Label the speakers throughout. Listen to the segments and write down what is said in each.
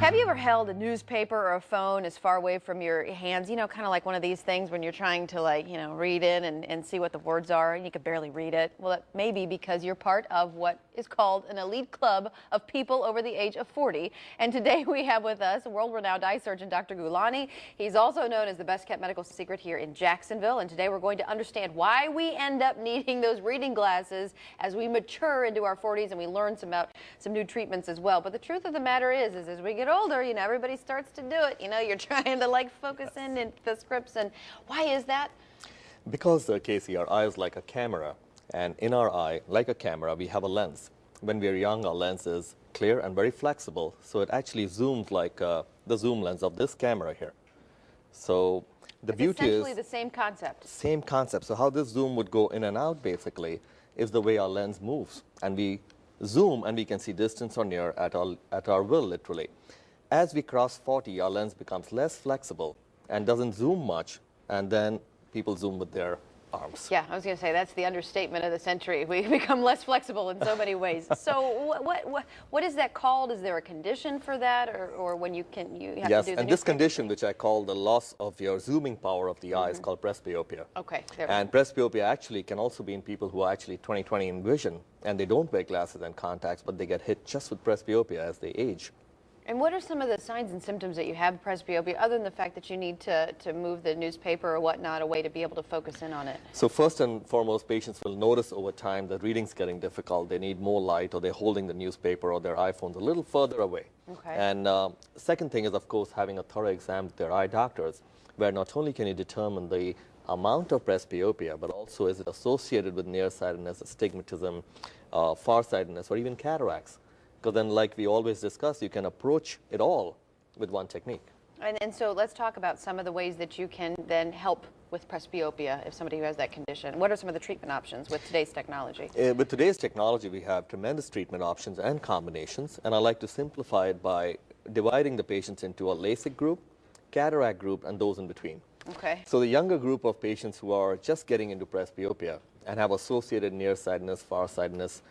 Speaker 1: Have you ever held a newspaper or a phone as far away from your hands? You know, kind of like one of these things when you're trying to, like, read in and see what the words are and you could barely read it. Well, it may be because you're part of what is called an elite club of people over the age of 40. And today we have with us world-renowned eye surgeon Dr. Gulani. He's also known as the best-kept medical secret here in Jacksonville. And today we're going to understand why we end up needing those reading glasses as we mature into our 40s and we learn about some new treatments as well. But the truth of the matter is as we get older, everybody starts to do it. You're trying to like focus in the scripts. And why is that?
Speaker 2: Because, Casey, our eye is like a camera. And in our eye, like a camera, we have a lens. When we are young, our lens is clear and very flexible. So it actually zooms like the zoom lens of this camera here. So the beauty is
Speaker 1: essentially the same concept.
Speaker 2: Same concept. So how this zoom would go in and out, basically, is the way our lens moves. And we zoom and we can see distance or near at our will, literally. As we cross 40, our lens becomes less flexible and doesn't zoom much, and then people zoom with their arms.
Speaker 1: Yeah, I was going to say that's the understatement of the century. We become less flexible in so many ways. So what is that called? Is there a condition for that, or when you have to do the
Speaker 2: Yes, and this condition, which I call the loss of your zooming power of the eye, is called presbyopia.
Speaker 1: Okay.
Speaker 2: And presbyopia actually can also be in people who are actually 20/20 in vision, and they don't wear glasses and contacts, but they get hit just with presbyopia as they age.
Speaker 1: And what are some of the signs and symptoms that you have presbyopia, other than the fact that you need to move the newspaper or whatnot away to be able to focus in on it?
Speaker 2: So first and foremost, patients will notice over time that reading's getting difficult. They need more light, or they're holding the newspaper or their iPhones a little further away.
Speaker 1: Okay.
Speaker 2: And second thing is, of course, having a thorough exam with their eye doctors, where not only can you determine the amount of presbyopia, but also is it associated with nearsightedness, astigmatism, farsightedness, or even cataracts. Because then, like we always discuss, you can approach it all with one technique. And
Speaker 1: so let's talk about some of the ways that you can then help with presbyopia if somebody who has that condition. What are some of the treatment options with today's technology?
Speaker 2: With today's technology, we have tremendous treatment options and combinations. And I like to simplify it by dividing the patients into a LASIK group, cataract group, and those in between.
Speaker 1: Okay.
Speaker 2: So the younger group of patients who are just getting into presbyopia and have associated nearsightedness, farsightedness,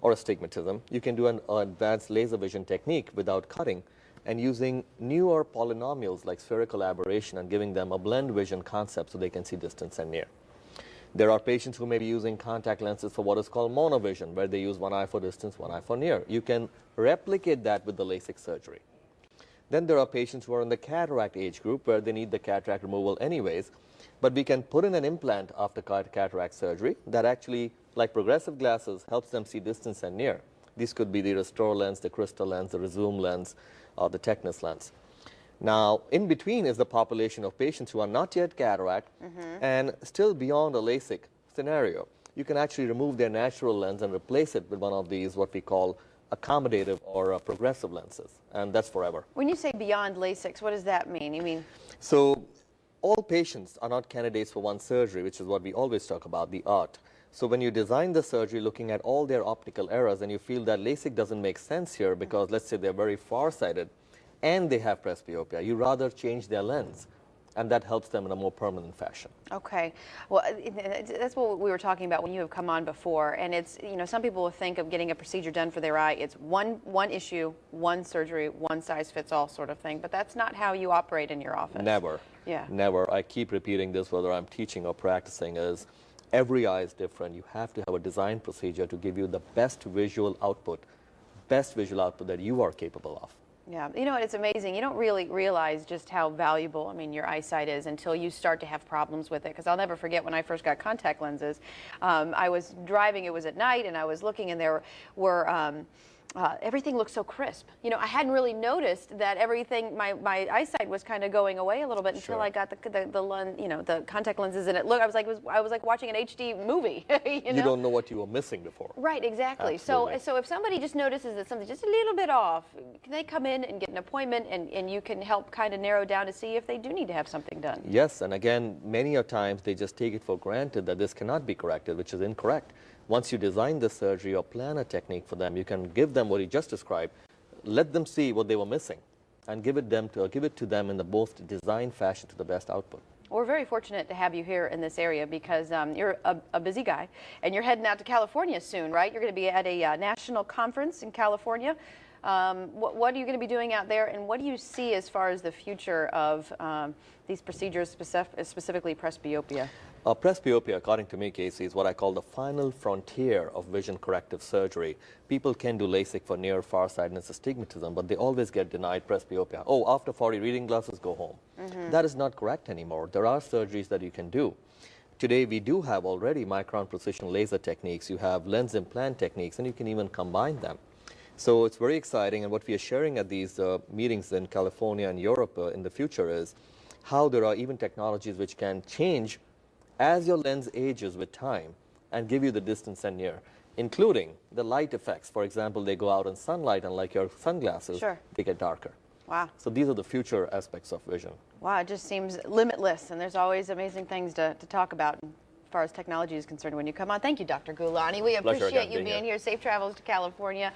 Speaker 2: or astigmatism, you can do an advanced laser vision technique without cutting and using newer polynomials like spherical aberration and giving them a blend vision concept so they can see distance and near. There are patients who may be using contact lenses for what is called monovision, where they use one eye for distance, one eye for near. You can replicate that with the LASIK surgery. Then there are patients who are in the cataract age group where they need the cataract removal anyways, but we can put in an implant after cataract surgery that actually, like progressive glasses, helps them see distance and near. These could be the Restore lens, the Crystal lens, the Resume lens, or the Technis lens. Now, in between is the population of patients who are not yet cataract and still beyond a LASIK scenario. You can actually remove their natural lens and replace it with one of these, what we call accommodative or progressive lenses, and that's forever.
Speaker 1: When you say beyond LASIK, what does that mean? You mean?
Speaker 2: So all patients are not candidates for one surgery, which is what we always talk about, the art. So when you design the surgery looking at all their optical errors and you feel that LASIK doesn't make sense here because let's say they're very farsighted and they have presbyopia, you rather change their lens. And that helps them in a more permanent fashion. Okay.
Speaker 1: Well, that's what we were talking about when you have come on before. And it's, some people will think of getting a procedure done for their eye. It's one issue, one surgery, one size fits all sort of thing. But that's not how you operate in your office.
Speaker 2: Never.
Speaker 1: Yeah.
Speaker 2: Never. I keep repeating this whether I'm teaching or practicing is every eye is different. You have to have a design procedure to give you the best visual output that you are capable of.
Speaker 1: Yeah, it's amazing. You don't really realize just how valuable, your eyesight is until you start to have problems with it. Because I'll never forget when I first got contact lenses. I was driving, it was at night, and I was looking, and there were everything looked so crisp. I hadn't really noticed that everything, my eyesight was kind of going away a little bit until I got the contact lenses, and I was like watching an HD movie.
Speaker 2: You don't know what you were missing before.
Speaker 1: Right, exactly.
Speaker 2: Absolutely.
Speaker 1: So if somebody just notices that something's just a little bit off, can they come in and get an appointment, and you can help kind of narrow down to see if they do need to have something done?
Speaker 2: Yes, and again, many a times they just take it for granted that this cannot be corrected, which is incorrect. Once you design the surgery or plan a technique for them, you can give them what you just described, let them see what they were missing, and give it to them in the most designed fashion to the best output.
Speaker 1: We're very fortunate to have you here in this area because you're a busy guy, and you're heading out to California soon, right? You're going to be at a national conference in California. What are you going to be doing out there, and what do you see as far as the future of these procedures, specifically presbyopia?
Speaker 2: Presbyopia, according to me, Casey, is what I call the final frontier of vision corrective surgery. People can do LASIK for near farsightedness, astigmatism, but they always get denied presbyopia. Oh, after 40, reading glasses, go home. That is not correct anymore. There are surgeries that you can do. Today, we do have already micron precision laser techniques. You have lens implant techniques, and you can even combine them. So it's very exciting, and what we are sharing at these meetings in California and Europe in the future is how there are even technologies which can change as your lens ages with time and give you the distance and near, including the light effects. For example, they go out in sunlight, and like your sunglasses,
Speaker 1: Sure.
Speaker 2: they get darker.
Speaker 1: Wow.
Speaker 2: So these are the future aspects of vision.
Speaker 1: Wow, it just seems limitless, and there's always amazing things to talk about as far as technology is concerned when you come on. Thank you, Dr. Gulani. We
Speaker 2: Pleasure
Speaker 1: appreciate
Speaker 2: again
Speaker 1: you
Speaker 2: being
Speaker 1: being
Speaker 2: here.
Speaker 1: here. Safe travels to California.